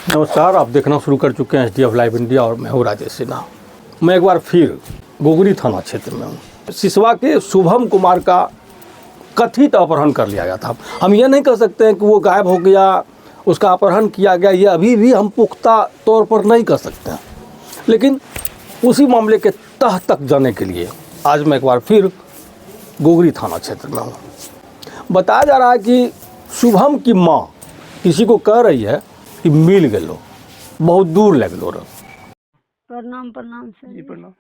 नमस्कार, आप देखना शुरू कर चुके हैं HDF लाइव इंडिया और मैं हूँ राजेश सिन्हा। मैं एक बार फिर गोगरी थाना क्षेत्र में हूँ। सिसवा के शुभम कुमार का कथित अपहरण कर लिया गया था। हम ये नहीं कह सकते हैं कि वो गायब हो गया, उसका अपहरण किया गया, ये अभी भी हम पुख्ता तौर पर नहीं कह सकते हैं। लेकिन उसी मामले के तह तक जाने के लिए आज मैं एक बार फिर गोगरी थाना क्षेत्र में हूँ। बताया जा रहा है कि शुभम की माँ किसी को कह रही है कि मिल गलो, बहुत दूर लग लो। प्रणाम प्रणाम सर जी प्रणाम।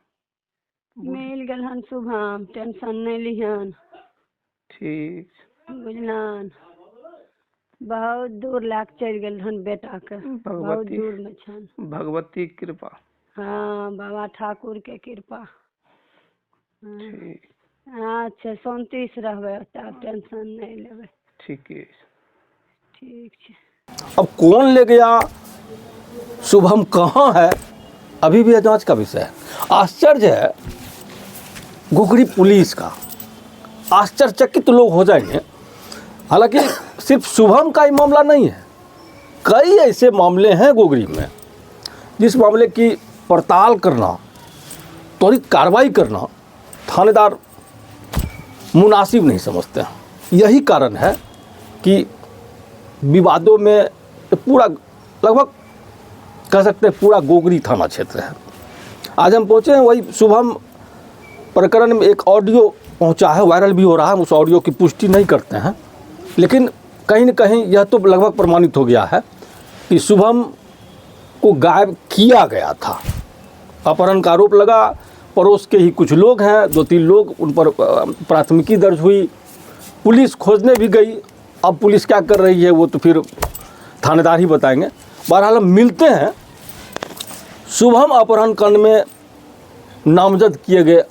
मिल गल हन शुभम, टेंशन नहीं लिहन। ठीक। बुझलन बहुत दूर लाग चल गल हन बेटा के, बहुत दूर में छन। भगवती की कृपा। हाँ, बाबा ठाकुर के कृपा। ठीक। अच्छा, शांति से रहबे, टेंशन नहीं लेबे। ठीक है। ठीक है। अब कौन ले गया, शुभम कहाँ है, अभी भी जांच का विषय है। आश्चर्य है गोगरी पुलिस का, आश्चर्यचकित लोग हो जाएंगे। हालांकि सिर्फ शुभम का ही मामला नहीं है, कई ऐसे मामले हैं गोगरी में जिस मामले की पड़ताल करना, त्वरित कार्रवाई करना थानेदार मुनासिब नहीं समझते हैं। यही कारण है कि विवादों में पूरा लगभग कह सकते हैं पूरा गोगरी थाना क्षेत्र है। आज हम पहुँचे हैं वही शुभम प्रकरण में। एक ऑडियो पहुंचा है, वायरल भी हो रहा है, उस ऑडियो की पुष्टि नहीं करते हैं, लेकिन कहीं न कहीं यह तो लगभग प्रमाणित हो गया है कि शुभम को गायब किया गया था। अपहरण का आरोप लगा, पड़ोस के ही कुछ लोग हैं, 2-3 लोग, उन पर प्राथमिकी दर्ज हुई, पुलिस खोजने भी गई। अब पुलिस क्या कर रही है वो तो फिर थानेदार ही बताएंगे। बहरहाल हम मिलते हैं शुभम अपहरण कांड में नामजद किए गए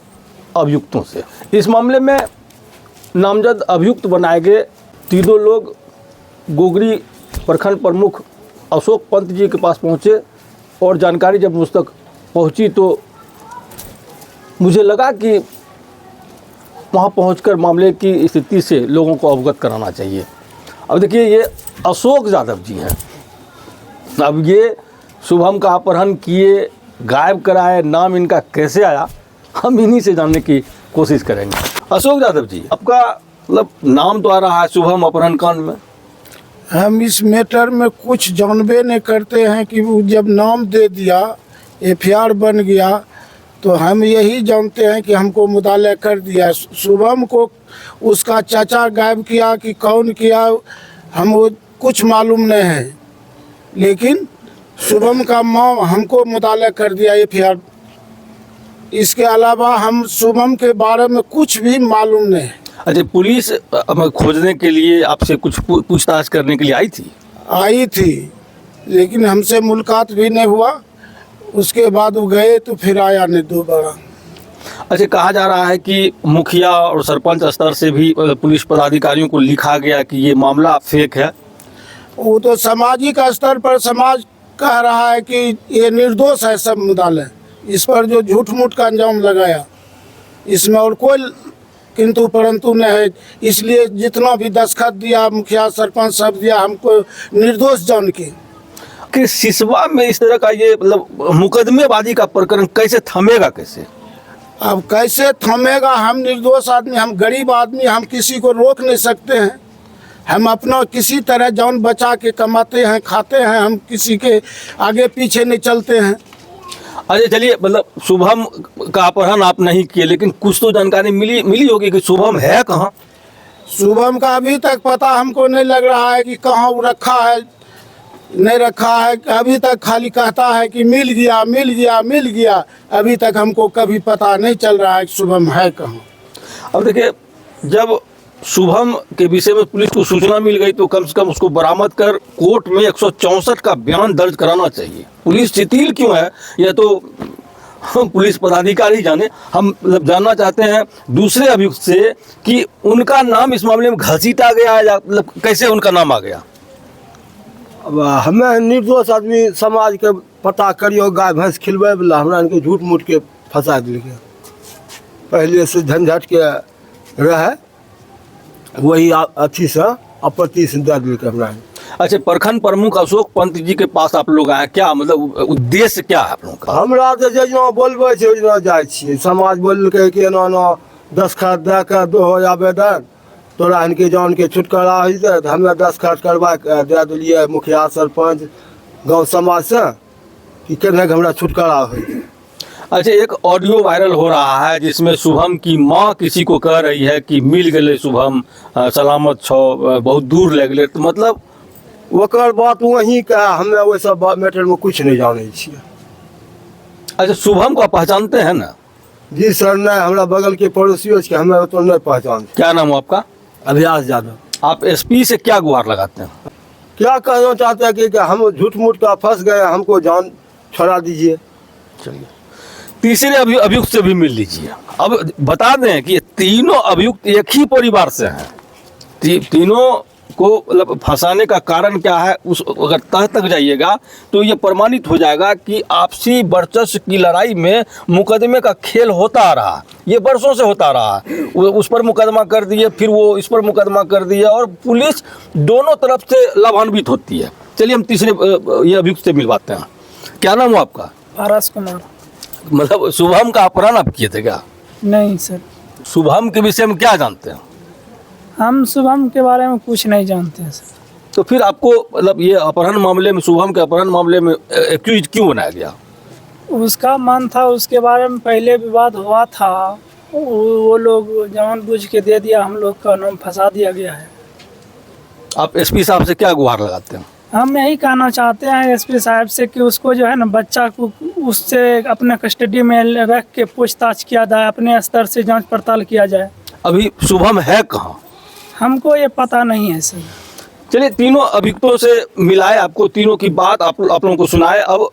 अभियुक्तों से। इस मामले में नामजद अभियुक्त बनाए गए तीनों लोग गोगरी प्रखंड प्रमुख अशोक पंत जी के पास पहुँचे और जानकारी जब मुझ तक पहुँची तो मुझे लगा कि वहाँ पहुंचकर मामले की स्थिति से लोगों को अवगत कराना चाहिए। अब देखिए, ये अशोक यादव जी हैं। अब ये शुभम का अपहरण किए, गायब कराए, नाम इनका कैसे आया, हम इन्हीं से जानने की कोशिश करेंगे। अशोक यादव जी, आपका मतलब नाम तो आ रहा है शुभम अपहरण कांड में। हम इस मैटर में कुछ जानबे नहीं करते हैं कि वो जब नाम दे दिया, FIR बन गया, तो हम यही जानते हैं कि हमको मुदाले कर दिया। शुभम को उसका चाचा गायब किया कि कौन किया, हम वो कुछ मालूम नहीं है, लेकिन शुभम का माँ हमको मुदाले कर दिया FIR। इसके अलावा हम शुभम के बारे में कुछ भी मालूम नहीं है। अच्छा, पुलिस खोजने के लिए आपसे कुछ पूछताछ करने के लिए आई थी, लेकिन हमसे मुलाकात भी नहीं हुआ। उसके बाद वो गए तो फिर आया नहीं दोबारा। अच्छा, कहा जा रहा है कि मुखिया और सरपंच स्तर से भी पुलिस पदाधिकारियों को लिखा गया कि ये मामला फेक है। वो तो सामाजिक स्तर पर समाज कह रहा है कि ये निर्दोष है सब मुदाले। इस पर जो झूठ मूठ का अंजाम लगाया, इसमें और कोई किंतु परंतु नहीं है। इसलिए जितना भी दस्तखत दिया मुखिया सरपंच सब दिया, हमको निर्दोष जान के। कि सिसवा में इस तरह का ये मतलब मुकदमेबाजी का प्रकरण कैसे थमेगा, कैसे? अब कैसे थमेगा? हम निर्दोष आदमी, हम गरीब आदमी, हम किसी को रोक नहीं सकते हैं। हम अपना किसी तरह जान बचा के कमाते हैं, खाते हैं, हम किसी के आगे पीछे नहीं चलते हैं। अरे चलिए, मतलब शुभम का अपहरण आप नहीं किए, लेकिन कुछ तो जानकारी मिली होगी कि शुभम है कहाँ। शुभम का अभी तक पता हमको नहीं लग रहा है कि कहाँ वो रखा है, नहीं रखा है। अभी तक खाली कहता है कि मिल गया मिल गया मिल गया। अभी तक हमको कभी पता नहीं चल रहा है कि शुभम है कहाँ। अब देखिए, जब शुभम के विषय में पुलिस को सूचना मिल गई तो कम से कम उसको बरामद कर कोर्ट में 164 का बयान दर्ज कराना चाहिए। पुलिस शिथिल क्यों है, यह तो हम पुलिस पदाधिकारी जाने। हम मतलब जानना चाहते हैं दूसरे अभियुक्त से कि उनका नाम इस मामले में घसीटा गया है या मतलब कैसे उनका नाम आ गया। अब हमें निर्दोष आदमी समाज के पता करियो, गाय भैंस खिलबै वाला हमरा इनके झूठ मूठ के फंसा दिलकै। पहले से झंझट के रहे, वही अथी से आपत्ति से दे दिलकै हमरा। अच्छा, प्रखंड प्रमुख अशोक पंत जी के पास आप लोग आए, क्या मतलब उद्देश्य क्या है आप लोगों का? हमरा तो जेना बोलबै छै ओजना जाइ छियै। समाज बोललकै कि एना एना दस्तखत दए कऽ दहो आवेदन, तोरा इनके जान के छुटकारा हो जेतै। तऽ हमे दस्तखत करबा कऽ दए देलियै मुखिया सरपंच गाँव समाज से कि केना के हमरा छुटकारा हो जेतै। अच्छा, एक ऑडियो वायरल हो रहा है जिसमें शुभम की माँ किसी को कह रही है कि मिल गए शुभम, सलामत छो, बहुत दूर ले गए, तो मतलब ओकर बात वहीं का, हमे ओहि सब मैटर में कुछ नहीं जानै छियै। अच्छा, शुभम को आप पहचानते हैं ना? जी सर, नहीं, हमरा बगल के पड़ोसियों के हमें तो नहीं पहचान। क्या नाम हो आपका? अभ्यास यादव। आप एसपी से क्या गुहार लगाते हैं? क्या कहना चाहते हैं कि हम झूठ मूठ का फंस गए, हमको जान छोड़ा दीजिए। चलिए, तीसरे अभियुक्त से भी मिल लीजिए। अब बता दें कि ये तीनों अभियुक्त एक ही परिवार से हैं। तीनों को मतलब फंसाने का कारण क्या है, उस अगर तह तक जाइएगा तो ये प्रमाणित हो जाएगा कि आपसी वर्चस्व की लड़ाई में मुकदमे का खेल होता आ रहा है। ये वर्षों से होता रहा है। वो उस पर मुकदमा कर दिए, फिर वो इस पर मुकदमा कर दिया, और पुलिस दोनों तरफ से लाभान्वित होती है। चलिए हम तीसरे ये अभियुक्त से मिलवाते हैं। क्या नाम हो आपका? पारस कुमार। मतलब शुभम का अपहरण आप किए थे क्या? नहीं सर, शुभम के विषय में क्या जानते हैं? हम शुभम के बारे में कुछ नहीं जानते हैं सर। तो फिर आपको मतलब ये अपहरण मामले में, शुभम के अपहरण मामले में एक्यूज क्यों बनाया गया? उसका मन था, उसके बारे में पहले विवाद हुआ था, वो लोग जानबूझ के दे दिया, हम लोग का नाम फंसा दिया गया है। आप एसपी साहब से क्या गुहार लगाते हैं? हम यही कहना चाहते हैं एसपी साहब से कि उसको जो है ना, बच्चा को उससे अपने कस्टडी में रख के पूछताछ किया जाए, अपने स्तर से जांच पड़ताल किया जाए। अभी शुभम है कहाँ? हमको ये पता नहीं है सर। चलिए, तीनों अभियुक्तों से मिलाए, आपको तीनों की बात आप लोगों को सुनाए। अब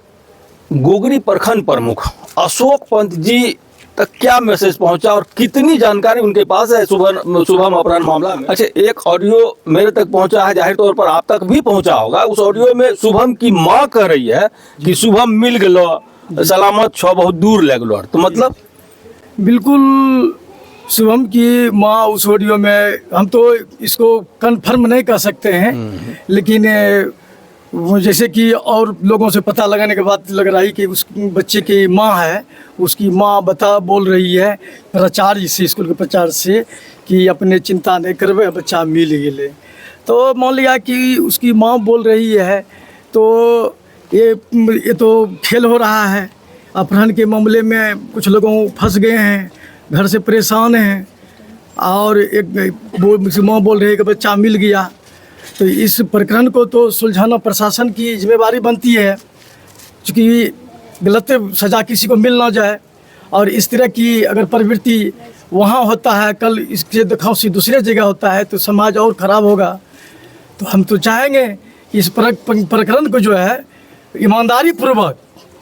गोगरी प्रखंड प्रमुख अशोक पंत जी तक क्या मैसेज पहुंचा और कितनी जानकारी उनके पास है शुभम अपहरण मामला में? अच्छा, एक ऑडियो मेरे तक पहुंचा है, जाहिर तौर पर आप तक भी पहुंचा होगा। उस ऑडियो में शुभम की माँ कह रही है कि शुभम मिल गलो, सलामत छो, बहुत दूर ले गलो। तो मतलब बिल्कुल शुभम की माँ उस ऑडियो में, हम तो इसको कंफर्म नहीं कर सकते हैं, लेकिन वो जैसे कि और लोगों से पता लगाने के बाद लग रहा है कि उस बच्चे की माँ है, उसकी माँ बोल रही है प्राचार्य से, स्कूल के प्राचार्य से, कि अपने चिंता नहीं करवे, बच्चा मिल गए। तो मान लिया कि उसकी माँ बोल रही है, तो ये तो खेल हो रहा है। अपहरण के मामले में कुछ लोगों फंस गए हैं, घर से परेशान हैं, और एक माँ बोल रही है कि बच्चा मिल गया। तो इस प्रकरण को तो सुलझाना प्रशासन की जिम्मेवारी बनती है, क्योंकि गलत सज़ा किसी को मिल ना जाए। और इस तरह की अगर प्रवृत्ति वहाँ होता है, कल इसके दिखावसी दूसरे जगह होता है, तो समाज और ख़राब होगा। तो हम तो चाहेंगे कि इस प्रकरण को जो है ईमानदारी पूर्वक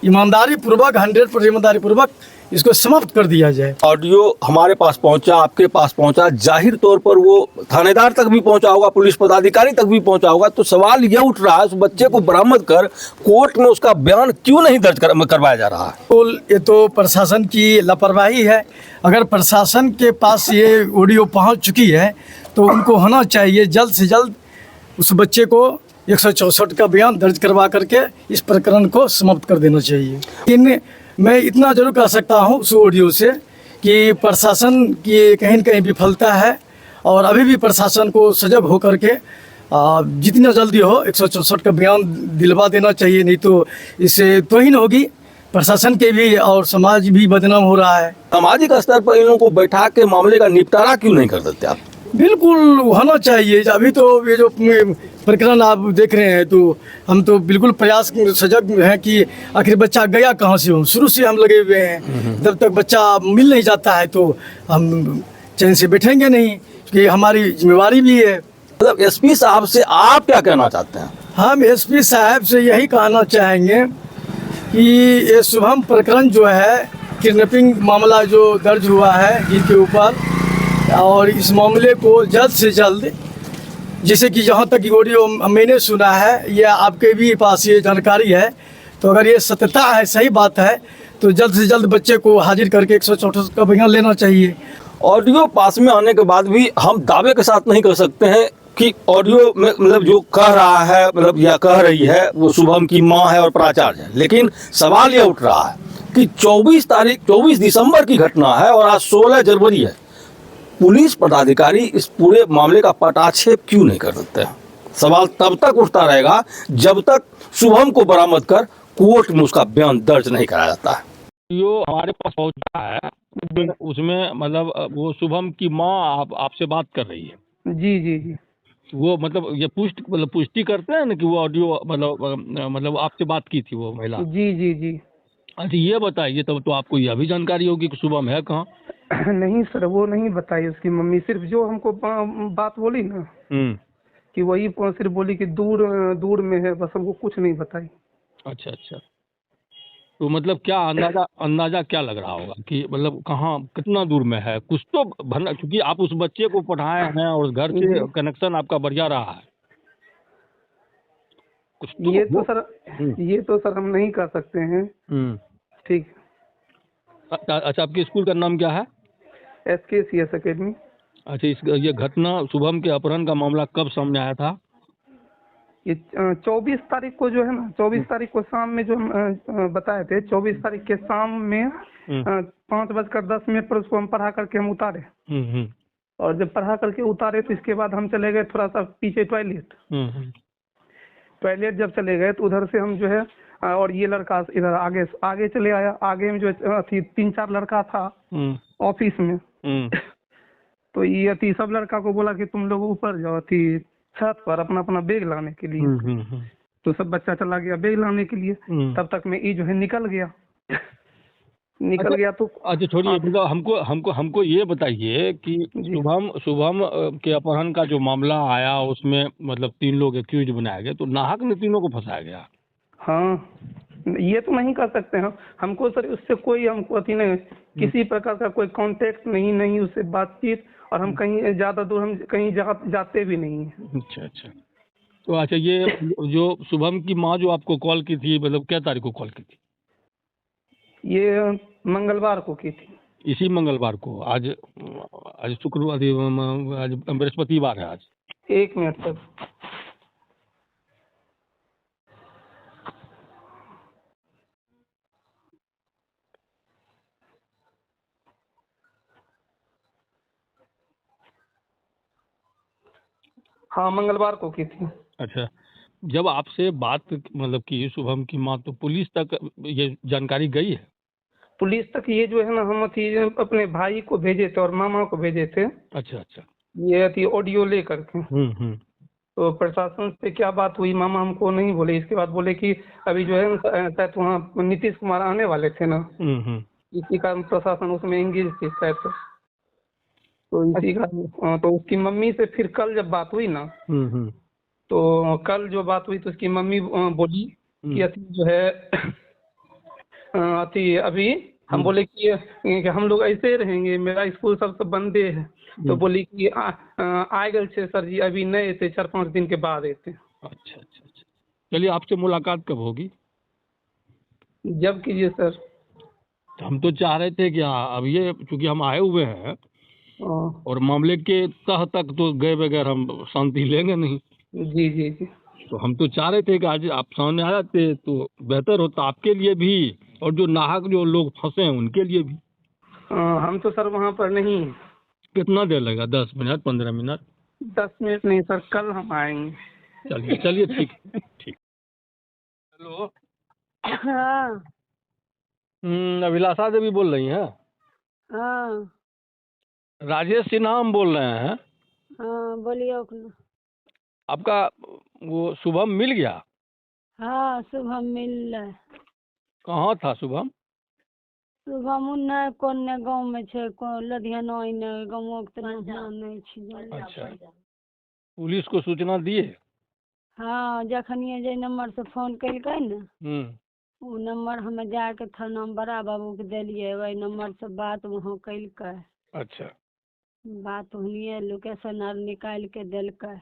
100% ईमानदारी पूर्वक इसको समाप्त कर दिया जाए। ऑडियो हमारे पास पहुंचा, आपके पास पहुंचा, जाहिर तौर पर वो थानेदार तक भी पहुंचा होगा, पुलिस पदाधिकारी तक भी पहुंचा होगा। तो सवाल यह उठ रहा है, उस बच्चे को बरामद कर कोर्ट में उसका बयान क्यों नहीं दर्ज करवाया जा रहा है? ये तो प्रशासन की लापरवाही है। अगर प्रशासन के पास ये ऑडियो पहुंच चुकी है तो उनको होना चाहिए जल्द से जल्द उस बच्चे को 164 का बयान दर्ज करवा करके इस प्रकरण को समाप्त कर देना चाहिए। लेकिन मैं इतना जरूर कह सकता हूँ उस ऑडियो से कि प्रशासन की कहीं न कहीं विफलता है, और अभी भी प्रशासन को सजग होकर के जितना जल्दी हो 164 का बयान दिलवा देना चाहिए, नहीं तो इससे तोहिन होगी प्रशासन के भी और समाज भी बदनाम हो रहा है। सामाजिक स्तर पर इन लोगों को बैठा के मामले का निपटारा क्यों नहीं कर देते आप? बिल्कुल होना चाहिए। अभी तो ये जो प्रकरण आप देख रहे हैं, तो हम तो बिल्कुल प्रयास सजग हैं कि आखिर बच्चा गया कहाँ से हो। शुरू से हम लगे हुए हैं, जब तक बच्चा मिल नहीं जाता है तो हम चैन से बैठेंगे नहीं, क्योंकि हमारी जिम्मेवारी भी है। मतलब एसपी साहब से आप क्या कहना चाहते हैं? हम एसपी साहब से यही कहना चाहेंगे कि ये शुभम प्रकरण जो है, किडनैपिंग मामला जो दर्ज हुआ है जिनके ऊपर, और इस मामले को जल्द से जल्द, जैसे कि जहाँ तक ऑडियो मैंने सुना है या आपके भी पास ये जानकारी है, तो अगर ये सत्यता है, सही बात है, तो जल्द से जल्द बच्चे को हाजिर करके 164 का बयान लेना चाहिए। ऑडियो पास में आने के बाद भी हम दावे के साथ नहीं कर सकते हैं कि ऑडियो में मतलब जो कह रहा है मतलब या कह रही है वो शुभम की माँ है और प्राचार्य है, लेकिन सवाल ये उठ रहा है कि 24 दिसंबर की घटना है और आज 16 जनवरी है। पुलिस पदाधिकारी इस पूरे मामले का पटाक्षेप क्यों नहीं कर सकते हैं? सवाल तब तक उठता रहेगा जब तक शुभम को बरामद कर कोर्ट में उसका बयान दर्ज नहीं कराया जाता है। जो हमारे पास पहुंचा है उसमें मतलब वो शुभम की माँ आपसे बात कर रही है। जी जी जी। वो मतलब ये पुष्टि करते हैं ना कि वो ऑडियो मतलब आपसे बात की थी वो महिला। जी जी जी। अच्छा ये बताइए तब तो आपको यह भी जानकारी होगी कि शुभम है कहाँ? नहीं सर, वो नहीं बताई उसकी मम्मी, सिर्फ जो हमको बात बोली ना कि वही सिर्फ बोली कि दूर दूर में है, बस हमको कुछ नहीं बताई। अच्छा अच्छा। तो मतलब क्या अंदाजा क्या लग रहा होगा कि मतलब कहाँ कितना दूर में है? कुछ तो भरना, क्योंकि आप उस बच्चे को पढ़ाए हैं और घर से कनेक्शन आपका बढ़िया रहा है। कुछ तो ये तो सर हम नहीं कर सकते हैं। ठीक। अच्छा आपके स्कूल का नाम क्या है? SKCS academy. अच्छा ये घटना शुभम के अपहरण का मामला कब सामने आया था? ये 24 तारीख को जो है ना, 24 तारीख को शाम में जो हम बताए थे, 24 तारीख के शाम में 5:10 पर उसको हम पढ़ा करके हम उतारे। और जब पढ़ा करके उतारे तो इसके बाद हम चले गए थोड़ा सा पीछे टॉयलेट जब चले गए तो उधर से हम जो है और ये लड़का इधर आगे चले आया। आगे में जो 3-4 लड़का था ऑफिस में। तो ये सब लड़का को बोला कि तुम लोग ऊपर जाओ छत पर अपना बैग लाने के लिए। तो सब बच्चा चला गया बैग लाने के लिए। तब तक में ये जो है निकल गया तो अच्छा छोड़िए, मतलब हमको ये बताइए कि शुभम के अपहरण का जो मामला आया उसमें मतलब 3 लोग एक्यूज बनाए गए, तो नाहक ने तीनों को फंसाया गया। हाँ, ये तो नहीं कर सकते हैं हमको सर, उससे कोई हमको अथी नहीं, किसी प्रकार का कोई कांटेक्ट नहीं उससे बातचीत, और हम कहीं ज्यादा दूर हम कहीं जाते भी नहीं हैं। अच्छा अच्छा। तो अच्छा ये जो शुभम की माँ जो आपको कॉल की थी, मतलब क्या तारीख को कॉल की थी? ये मंगलवार को की थी। इसी मंगलवार को? आज शुक्रवार, आज बृहस्पतिवार है आज। 1 मिनट तक। हाँ, मंगलवार को की थी। अच्छा, जब आपसे बात मतलब की शुभम की माँ, तो पुलिस तक ये जानकारी गई है? पुलिस तक ये जो है ना, हम अपने भाई को भेजे थे और मामा को भेजे थे। अच्छा अच्छा। ये ऑडियो ले करके। तो प्रशासन से क्या बात हुई, मामा हमको नहीं बोले। इसके बाद बोले कि अभी जो है शायद वहाँ नीतीश कुमार आने वाले थे ना, इसी कारण प्रशासन उसमें एंगेज थी शायद। तो इसी का तो उसकी मम्मी से फिर कल जब बात हुई ना, तो कल जो बात हुई तो उसकी मम्मी बोली कि अति जो है अति अभी हम बोले कि हम लोग ऐसे रहेंगे, मेरा स्कूल सब बंदे है। तो बोली कि आ गए थे सर जी, अभी नहीं थे, 4-5 दिन के बाद आते। अच्छा अच्छा अच्छा। चलिए, आपसे मुलाकात कब होगी? जब कीजिए सर। हम तो चाह रहे थे कि अब ये चूंकि हम आए हुए हैं और मामले के तह तक तो गए बगैर हम शांति लेंगे नहीं। जी जी जी। तो हम तो चाह रहे थे कि आज आप सामने आ जाते तो बेहतर होता, आपके लिए भी और जो नाहक जो लोग फंसे हैं उनके लिए भी। हम तो सर वहाँ पर नहीं। कितना देर लगेगा? 10 मिनट, 15 मिनट? 10 मिनट नहीं सर, कल हम आएंगे। चलिए ठीक ठीक। हेलो। हाँ अभिलाषा देवी बोल रही हैं? हाँ राजेश सिन्हा हम बोल रहे हैं। हाँ बोलिए। आपका वो शुभम मिल गया? हाँ शुभम मिल रहा है। कहाँ था शुभम? शुभम नहीं कोने गाँव में छे, लुधियाना गाँव के नाम नहीं छी। अच्छा, पुलिस को सूचना दिए? हाँ, जखनिए जे नंबर से फोन कलकै ने, वो नंबर हमें जाके थाना में बड़ा बाबू के दिलिए, वही नंबर से बात वहाँ कलकै। अच्छा। बात हुनिए लोकेशन आर निकाल के दिलकै।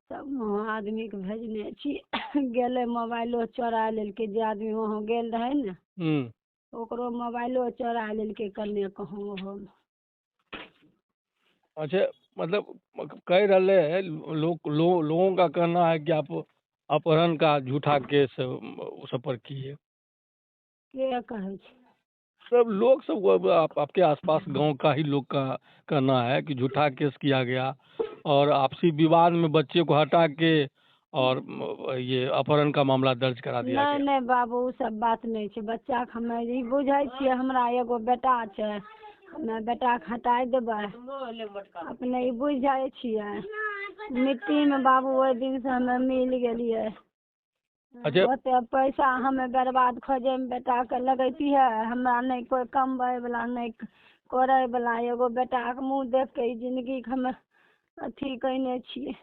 तब वहाँ आदमी के भेजने छी। गेले मोबाइलो चोरा लेलकै, जे आदमी वहाँ गेल रहे ने ओकरो मोबाइलो चोरा लेलकै कन्ने कहूँ हम। अच्छा, मतलब कह रहे हैं लोगों का कहना है कि आप अपहरण का झूठा केस उस पर किए। के कहे छी? सब लोग सब आपके आसपास गांव का ही लोग का कहना है कि झूठा केस किया गया और आपसी विवाद में बच्चे को हटा के और ये अपहरण का मामला दर्ज करा दिया नहीं गया। नहीं बाबू उ सब बात नहीं छै। बच्चा के हमे ई बुझे छियै, हमरा एगो बेटा छै, हमे बेटा के हटाई देबै अपने ई बुझ जाए छियै। मिट्टी में बाबू ओहि दिन से हमे मिल गेलिए। अच्छा ओते पैसा हमें बर्बाद खोजे में बेटा के लगैतियै, हमरा नहीं कोई कमबै वाला नहीं करे वाला, एगो बेटा के मुँह देख के ई जिंदगी के हमे अथी कहने छियै।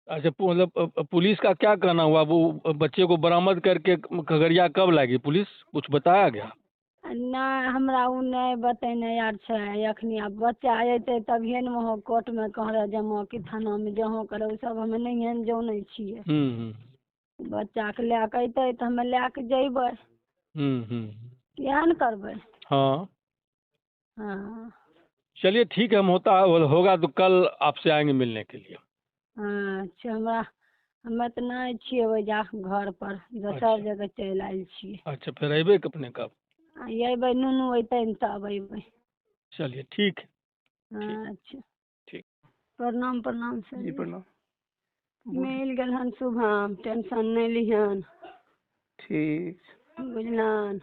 अच्छा मतलब पुलिस का क्या कहना हुआ? वो बच्चे को बरामद करके खगड़िया कब लाएगी पुलिस? कुछ बताया गया? नहीं हमरा उ नहीं बतेने यार छै। अखनी अब बच्चा अयतै तभिए ने वहाँ कोर्ट में कहाँ जमा कि थाना में जहाँ करे, उ सब हमे नहीं जाने छियै। बच्चा के लए के अयतै तो हमे लए के जैबै, किया ने करबै। हाँ हाँ चलिए ठीक है, हम होगा तो कल आपसे आएंगे मिलने के लिए। हाँ अच्छा, हमरा हमे तो नहीं छियै ओइजा घर पर, दोसर जगह चलि आयल छियै। अच्छा फिर अयबै अपने कब? अयबै नुनू अयतै ने तब अयबै। चलिए ठीक है। हाँ अच्छा ठीक। प्रणाम प्रणाम सर जी प्रणाम। मिल गेल हन शुभम, टेंशन नहीं लिहन, ठीक। बुझलन।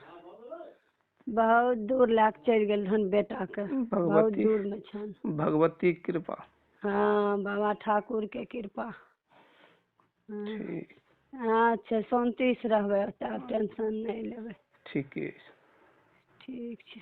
बहुत दूर लए के चलि गेल हन बेटा के, बहुत दूर में छन। भगवती की कृपा। हाँ बाबा ठाकुर के कृपा। हाँ ठीक। अच्छा शांति से रहबै, तब टेंशन नहीं लेबै। ठीक है। ठीक छै।